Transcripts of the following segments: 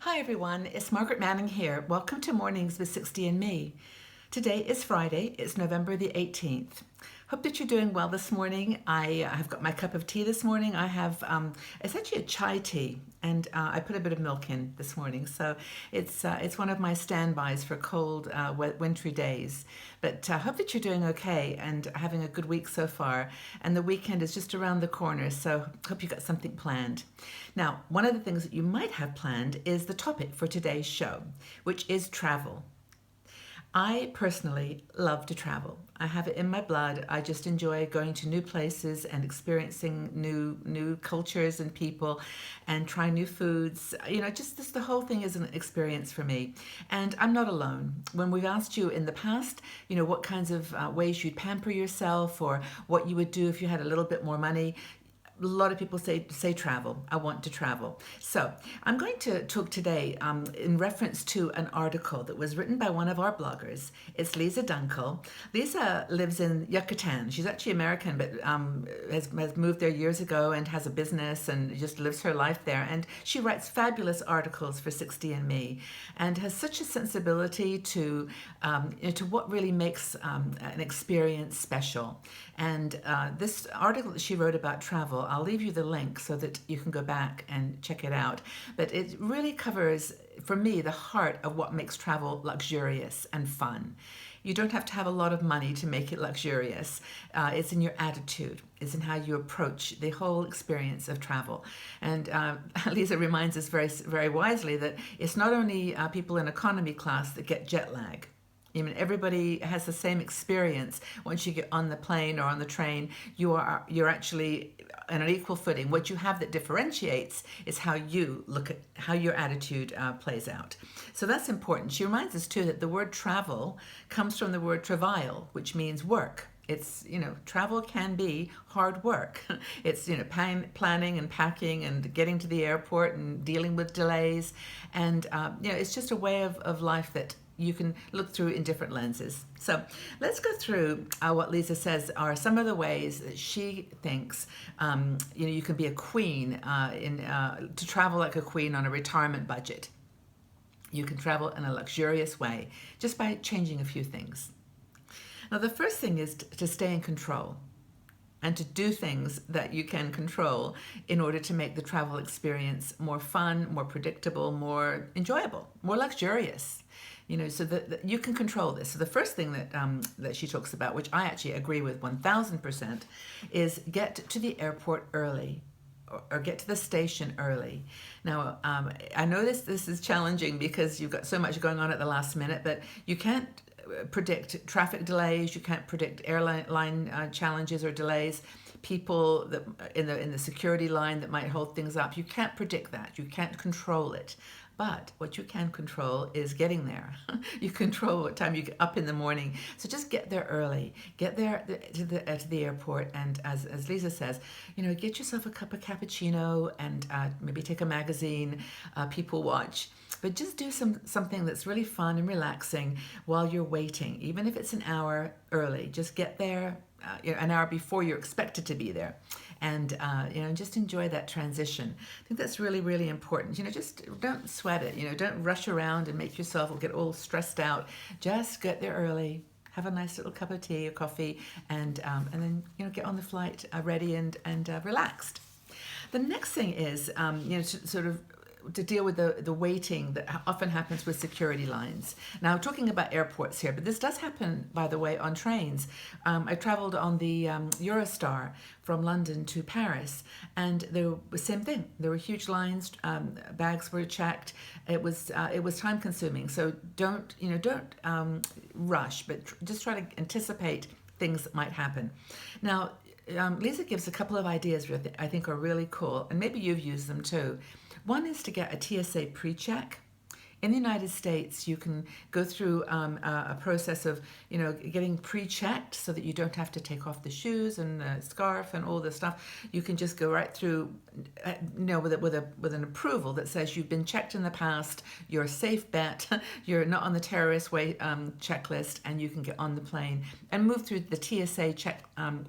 Hi everyone, it's Margaret Manning here. Welcome to Mornings with 60 and Me. Today is Friday, it's November the 18th. Hope that you're doing well this morning. I have got my cup of tea this morning. I have, it's actually a chai tea, and I put a bit of milk in this morning. So it's one of my standbys for cold, wintry days. But I hope that you're doing okay and having a good week so far. And the weekend is just around the corner, so hope you got something planned. Now, one of the things that you might have planned is the topic for today's show, which is travel. I personally love to travel. I have it in my blood. I just enjoy going to new places and experiencing new cultures and people and trying new foods. Just this the whole thing is an experience for me. And I'm not alone. When we've asked you in the past, what kinds of ways you'd pamper yourself or what you would do if you had a little bit more money, a lot of people say travel. I want to travel. So I'm going to talk today in reference to an article that was written by one of our bloggers. It's Liza Dunkel. Liza lives in Yucatan. She's actually American, but has moved there years ago and has a business and just lives her life there. And she writes fabulous articles for 60 and Me, and has such a sensibility to what really makes an experience special. And this article that she wrote about travel, I'll leave you the link so that you can go back and check it out. But it really covers, for me, the heart of what makes travel luxurious and fun. You don't have to have a lot of money to make it luxurious. It's in your attitude. It's in how you approach the whole experience of travel. And Lisa reminds us very, very wisely that it's not only people in economy class that get jet lag. Everybody has the same experience. Once you get on the plane or on the train, you're actually on an equal footing. What you have that differentiates is how you look at how your attitude plays out. So that's important. She reminds us too that the word travel comes from the word travail, which means work. It's, travel can be hard work. It's, planning and packing and getting to the airport and dealing with delays. And, it's just a way of life that you can look through in different lenses. So let's go through what Lisa says are some of the ways that she thinks you can be a queen to travel like a queen on a retirement budget. You can travel in a luxurious way just by changing a few things. Now, the first thing is to stay in control and to do things that you can control in order to make the travel experience more fun, more predictable, more enjoyable, more luxurious. So that you can control this. So the first thing that she talks about, which I actually agree with 1000%, is get to the airport early or get to the station early. Now, I know this is challenging because you've got so much going on at the last minute, but you can't predict traffic delays. You can't predict airline challenges or delays. People that in the security line that might hold things up. You can't predict that. You can't control it. But what you can control is getting there. You control what time you get up in the morning. So just get there early. Get there to the airport, and as Lisa says, get yourself a cup of cappuccino and maybe take a magazine, people watch. But just do something that's really fun and relaxing while you're waiting, even if it's an hour early. Just get there an hour before you're expected to be there, and just enjoy that transition. I think that's really, really important. Just don't sweat it. Don't rush around and make yourself get all stressed out. Just get there early. Have a nice little cup of tea or coffee, and then get on the flight ready and relaxed. The next thing is to deal with the waiting that often happens with security lines. Now, talking about airports here, but this does happen, by the way, on trains. I traveled on the Eurostar from London to Paris, and there was the same thing. There were huge lines. Bags were checked. It was time consuming. So don't rush, but just try to anticipate things that might happen. Now, Lisa gives a couple of ideas that I think are really cool, and maybe you've used them too. One is to get a TSA PreCheck. In the United States, you can go through a process of, getting pre-checked so that you don't have to take off the shoes and the scarf and all this stuff. You can just go right through, with an approval that says you've been checked in the past, you're a safe bet, you're not on the terrorist way checklist, and you can get on the plane and move through the TSA check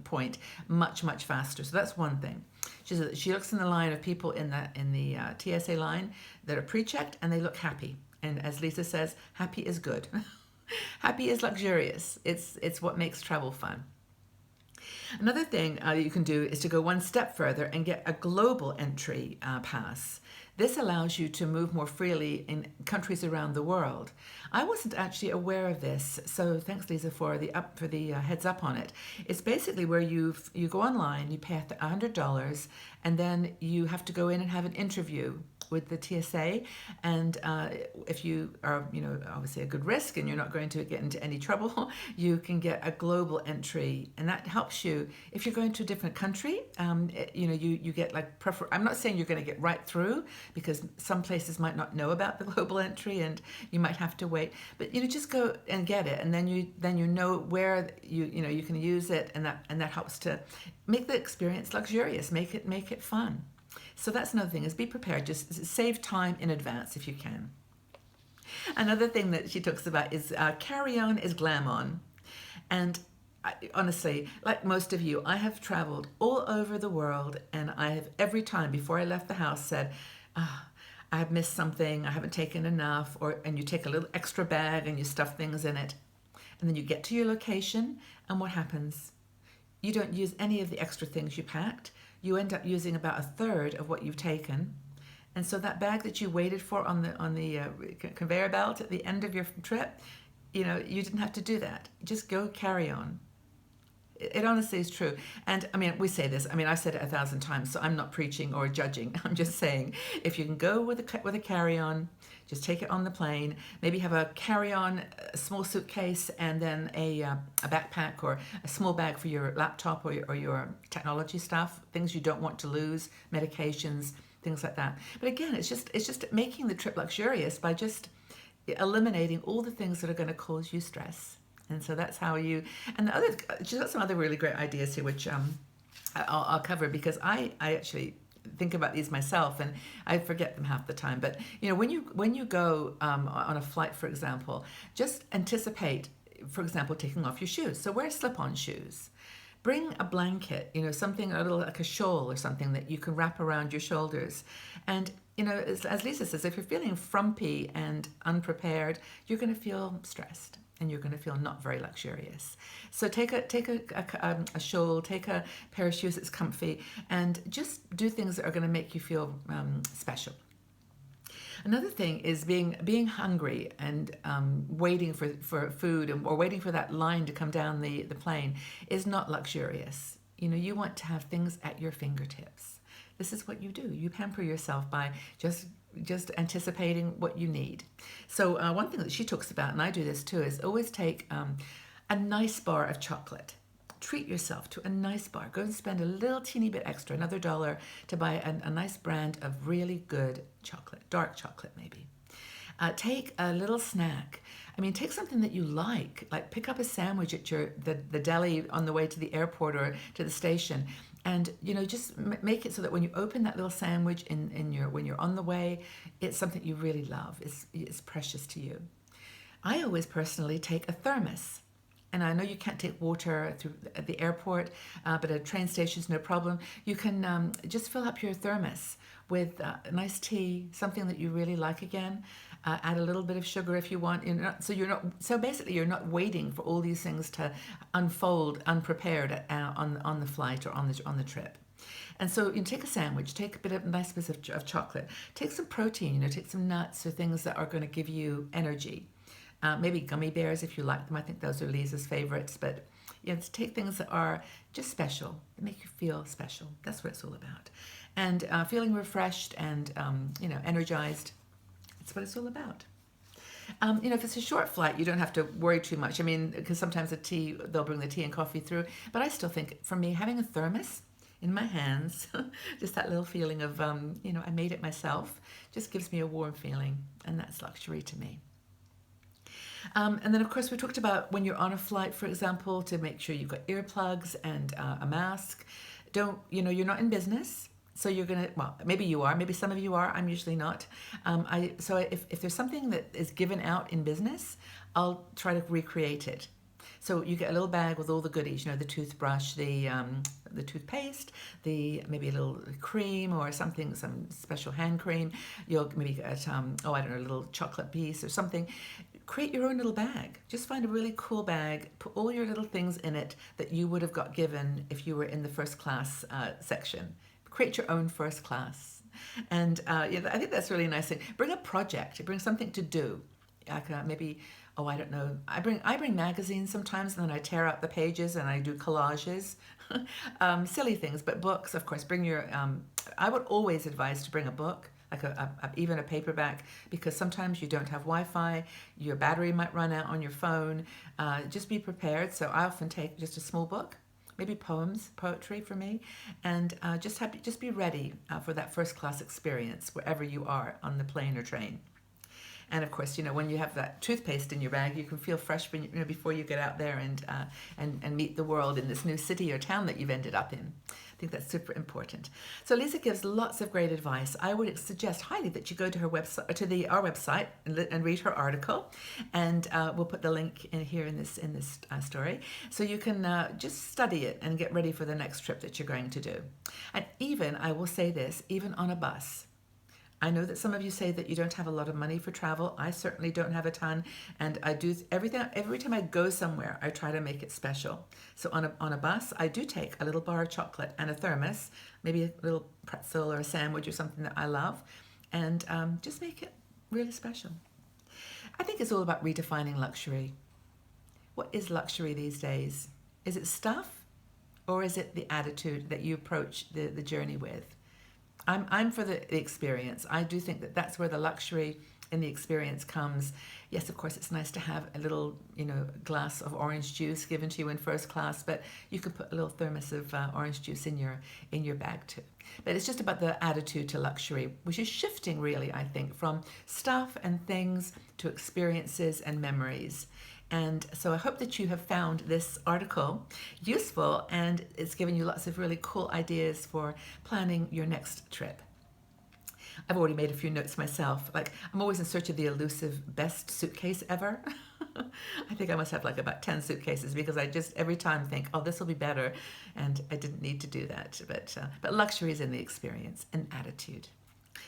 point much, much faster. So that's one thing. She looks in the line of people in the TSA line that are pre-checked, and they look happy. And as Lisa says, happy is good. Happy is luxurious. It's what makes travel fun. Another thing you can do is to go one step further and get a global entry pass. This allows you to move more freely in countries around the world. I wasn't actually aware of this, so thanks, Lisa, for the heads up on it. It's basically where you go online, you pay $100, and then you have to go in and have an interview with the TSA, and if you are, obviously a good risk and you're not going to get into any trouble, you can get a global entry, and that helps you if you're going to a different country. You get like I'm not saying you're going to get right through, because some places might not know about the global entry and you might have to wait, but just go and get it, and then you know where you can use it, and that helps to make the experience luxurious, make it fun. So that's another thing, is be prepared. Just save time in advance if you can. Another thing that she talks about is carry-on is glam-on. And honestly, like most of you, I have traveled all over the world, and I have every time before I left the house said, I have missed something, I haven't taken enough, and you take a little extra bag and you stuff things in it. And then you get to your location, and what happens? You don't use any of the extra things you packed. You end up using about a third of what you've taken. And so that bag that you waited for on the conveyor belt at the end of your trip, you didn't have to do that. Just go carry on. It honestly is true. And we say this, I've said it 1,000 times, so I'm not preaching or judging. I'm just saying, if you can go with a carry-on, just take it on the plane. Maybe have a carry-on, a small suitcase, and then a backpack or a small bag for your laptop or your technology stuff, things you don't want to lose, medications, things like that. But again, it's just making the trip luxurious by just eliminating all the things that are going to cause you stress. And so that's how and she's got some other really great ideas here, which I'll cover, because I actually think about these myself and I forget them half the time. But when you go on a flight, for example, just anticipate, for example, taking off your shoes. So wear slip-on shoes. Bring a blanket, something a little like a shawl or something that you can wrap around your shoulders. And as Lisa says, if you're feeling frumpy and unprepared, you're going to feel stressed, and you're going to feel not very luxurious. So take a shawl, take a pair of shoes that's comfy, and just do things that are going to make you feel special. Another thing is being hungry and waiting for food, or waiting for that line to come down the plane is not luxurious. You want to have things at your fingertips. This is what you do. You pamper yourself by just anticipating what you need. So one thing that she talks about, and I do this too, is always take a nice bar of chocolate. Treat yourself to a nice bar. Go and spend a little teeny bit extra, another $1, to buy a nice brand of really good chocolate, dark chocolate maybe. Take a little snack. Take something that you like pick up a sandwich at the deli on the way to the airport or to the station. And just make it so that when you open that little sandwich when you're on the way, it's something you really love. It's precious to you. I always personally take a thermos. And I know you can't take water at the airport, but at a train station is no problem. You can just fill up your thermos with a nice tea, something that you really like again. Add a little bit of sugar if you want. So basically, you're not waiting for all these things to unfold unprepared on the flight or on the trip. And so you take a sandwich, take a bit of nice bit of chocolate, take some protein, take some nuts or things that are going to give you energy. Maybe gummy bears if you like them. I think those are Lisa's favorites. But take things that are just special, that make you feel special. That's what it's all about. And feeling refreshed and energized. That's what it's all about. If it's a short flight, you don't have to worry too much. Because sometimes they'll bring the tea and coffee through. But I still think, for me, having a thermos in my hands, just that little feeling of, I made it myself, just gives me a warm feeling. And that's luxury to me. And then, of course, we talked about when you're on a flight, for example, to make sure you've got earplugs and a mask. You're not in business. So you're going to, well, maybe you are, maybe some of you are, I'm usually not. So if there's something that is given out in business, I'll try to recreate it. So you get a little bag with all the goodies, the toothbrush, the toothpaste, the maybe a little cream or something, some special hand cream. You'll maybe get, I don't know, a little chocolate piece or something. Create your own little bag. Just find a really cool bag, put all your little things in it that you would have got given if you were in the first class section. Create your own first class. And yeah, I think that's a really nice thing. Bring a project, bring something to do. Like maybe, I don't know. I bring magazines sometimes, and then I tear out the pages and I do collages, silly things. But books, of course, bring your. I would always advise to bring a book, like even a paperback, because sometimes you don't have Wi-Fi, your battery might run out on your phone. Just be prepared. So I often take just a small book, maybe poetry for me, and just be ready for that first class experience wherever you are on the plane or train. And of course, when you have that toothpaste in your bag, you can feel fresh before you get out there and meet the world in this new city or town that you've ended up in. I think that's super important. So Liza gives lots of great advice. I would suggest highly that you go to her website, our website, and read her article. And we'll put the link in here in this story, so you can just study it and get ready for the next trip that you're going to do. And even, I will say this, even on a bus. I know that some of you say that you don't have a lot of money for travel. I certainly don't have a ton, and I do everything. Every time I go somewhere, I try to make it special. So on a bus, I do take a little bar of chocolate and a thermos, maybe a little pretzel or a sandwich or something that I love, and just make it really special. I think it's all about redefining luxury. What is luxury these days? Is it stuff, or is it the attitude that you approach the journey with? I'm for the experience. I do think that that's where the luxury in the experience comes. Yes, of course, it's nice to have a little, glass of orange juice given to you in first class, but you could put a little thermos of orange juice in your bag too. But it's just about the attitude to luxury, which is shifting really, I think, from stuff and things to experiences and memories. And so I hope that you have found this article useful, and it's given you lots of really cool ideas for planning your next trip. I've already made a few notes myself. Like, I'm always in search of the elusive best suitcase ever. I think I must have like about 10 suitcases, because I just every time think, this will be better. And I didn't need to do that. But luxury is in the experience and attitude.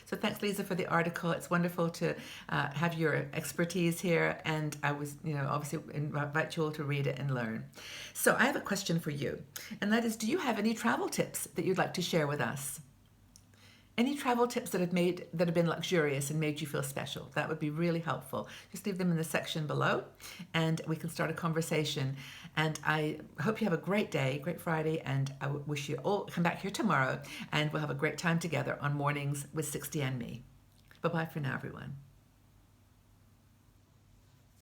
So thanks, Liza, for the article. It's wonderful to have your expertise here, and I was, obviously invite you all to read it and learn. So I have a question for you, and that is, do you have any travel tips that you'd like to share with us? Any travel tips that have been luxurious and made you feel special? That would be really helpful. Just leave them in the section below, and we can start a conversation. And I hope you have a great day, great Friday, and I wish you all come back here tomorrow, and we'll have a great time together on Mornings with 60 and Me. Bye-bye for now, everyone.